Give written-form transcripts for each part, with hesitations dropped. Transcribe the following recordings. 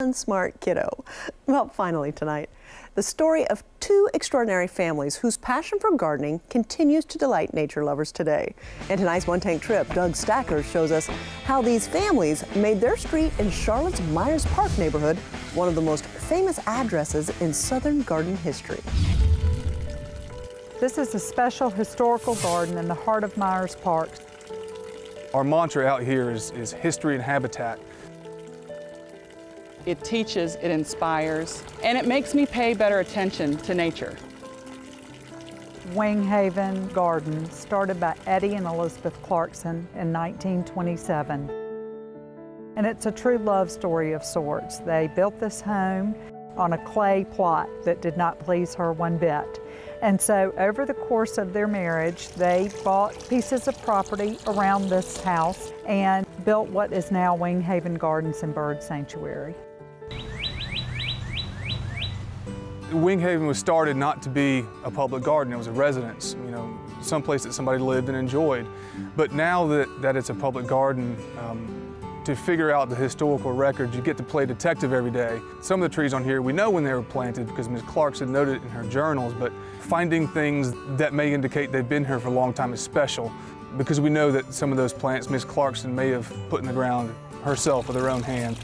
and smart kiddo. Well, finally tonight, the story of two extraordinary families whose passion for gardening continues to delight nature lovers today. In tonight's One Tank Trip, Doug Stacker shows us how these families made their street in Charlotte's Myers Park neighborhood one of the most famous addresses in Southern garden history. This is a special historical garden in the heart of Myers Park. Our mantra out here is history and habitat. It teaches, it inspires, and it makes me pay better attention to nature. Winghaven Garden, started by Eddie and Elizabeth Clarkson in 1927. And it's a true love story of sorts. They built this home on a clay plot that did not please her one bit. And so over the course of their marriage, they bought pieces of property around this house and built what is now Winghaven Gardens and Bird Sanctuary. Winghaven was started not to be a public garden, it was a residence, someplace that somebody lived and enjoyed. But now that it's a public garden, to figure out the historical records, you get to play detective every day. Some of the trees on here, we know when they were planted because Ms. Clarkson noted it in her journals, but finding things that may indicate they've been here for a long time is special because we know that some of those plants Ms. Clarkson may have put in the ground herself with her own hand.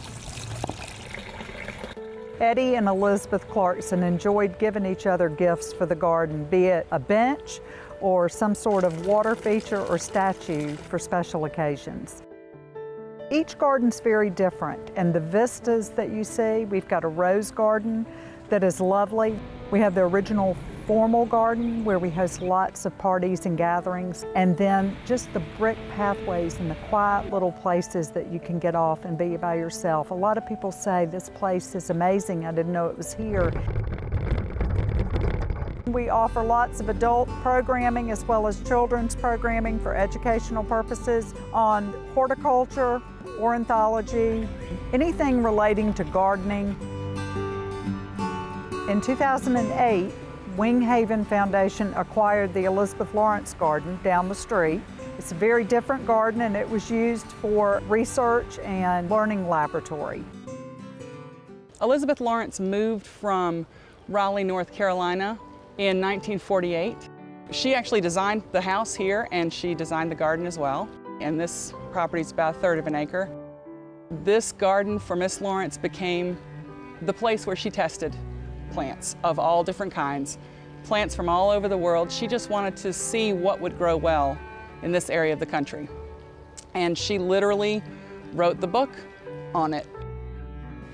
Eddie and Elizabeth Clarkson enjoyed giving each other gifts for the garden, be it a bench or some sort of water feature or statue for special occasions. Each garden's very different, and the vistas that you see, we've got a rose garden that is lovely. We have the original formal garden where we host lots of parties and gatherings, and then just the brick pathways and the quiet little places that you can get off and be by yourself. A lot of people say, this place is amazing, I didn't know it was here. We offer lots of adult programming as well as children's programming for educational purposes on horticulture, ornithology, anything relating to gardening. In 2008, Winghaven Foundation acquired the Elizabeth Lawrence Garden down the street. It's a very different garden and it was used for research and learning laboratory. Elizabeth Lawrence moved from Raleigh, North Carolina in 1948. She actually designed the house here and she designed the garden as well. And this property is about 1/3 of an acre. This garden for Miss Lawrence became the place where she tested plants of all different kinds, plants from all over the world. She just wanted to see what would grow well in this area of the country. And she literally wrote the book on it.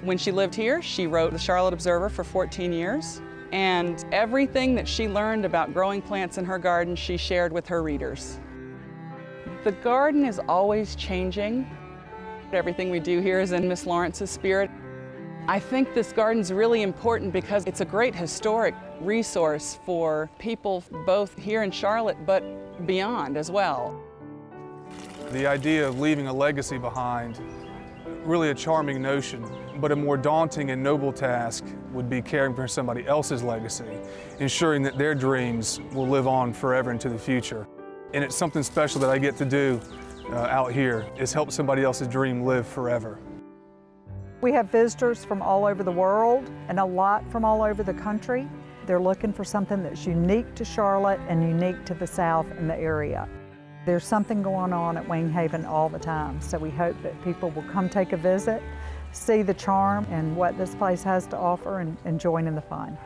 When she lived here, she wrote the Charlotte Observer for 14 years. And everything that she learned about growing plants in her garden, she shared with her readers. The garden is always changing. Everything we do here is in Miss Lawrence's spirit. I think this garden's really important because it's a great historic resource for people both here in Charlotte but beyond as well. The idea of leaving a legacy behind, really a charming notion, but a more daunting and noble task would be caring for somebody else's legacy, ensuring that their dreams will live on forever into the future. And it's something special that I get to do out here, is help somebody else's dream live forever. We have visitors from all over the world and a lot from all over the country. They're looking for something that's unique to Charlotte and unique to the South and the area. There's something going on at Winghaven all the time, so we hope that people will come take a visit, see the charm and what this place has to offer, and join in the fun.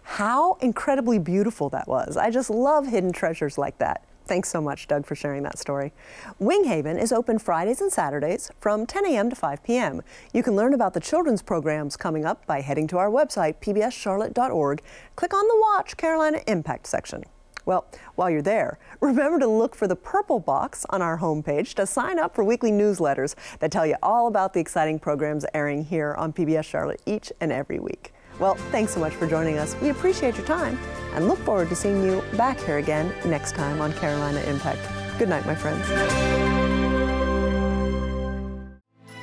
How incredibly beautiful that was. I just love hidden treasures like that. Thanks so much, Doug, for sharing that story. Winghaven is open Fridays and Saturdays from 10 a.m. to 5 p.m. You can learn about the children's programs coming up by heading to our website, pbscharlotte.org. Click on the Watch Carolina Impact section. Well, while you're there, remember to look for the purple box on our homepage to sign up for weekly newsletters that tell you all about the exciting programs airing here on PBS Charlotte each and every week. Well, thanks so much for joining us. We appreciate your time and look forward to seeing you back here again next time on Carolina Impact. Good night, my friends.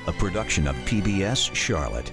A production of PBS Charlotte.